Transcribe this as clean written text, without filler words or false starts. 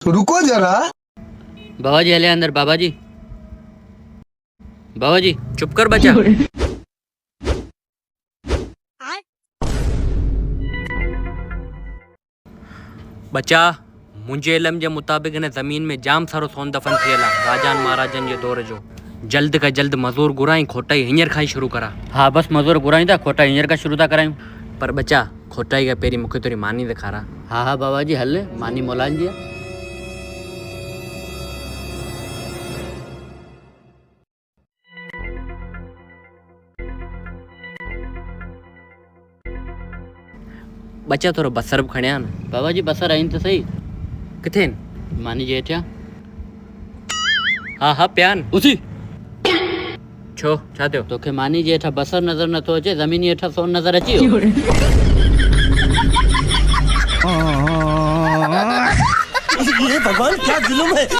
तो रुको जरा। बाबा जी हले अंदर। बाबा जी, बाबा जी चुप कर बच्चा। बच्चा, मुंहिंजे इल्म जे मुताबिक़ हिन ज़मीन में जाम सारो सोन दफ़न थियल आहे राजान महाराजन जे दौर जो। जल्द खां जल्द मज़ूर घुराई, खोटाई हींअर खां ई शुरू करा। हाँ बस मज़ूर घुराई था, खोटाई हींअर खां शुरू था करायूं। पर बच्चा, खोटाई खां पहिरीं मूंखे तुंहिंजी मानी ॾेखारा। हाँ हाँ बाबा जी हल, मानी मौलान जी आहे। बच्चा थोरो बसर बि खणिया न। बाबा जी बसर आहिनि त सही। किथे आहिनि? मानी जे हेठियां। हाँ हाँ पिया आहिनि। उसी छो, छा थियो? तोखे मानी जे हेठां बसर नज़र नथो अचे, ज़मीन हेठां सोन नज़र अची वियो। ये भगवान क्या जुल्म है।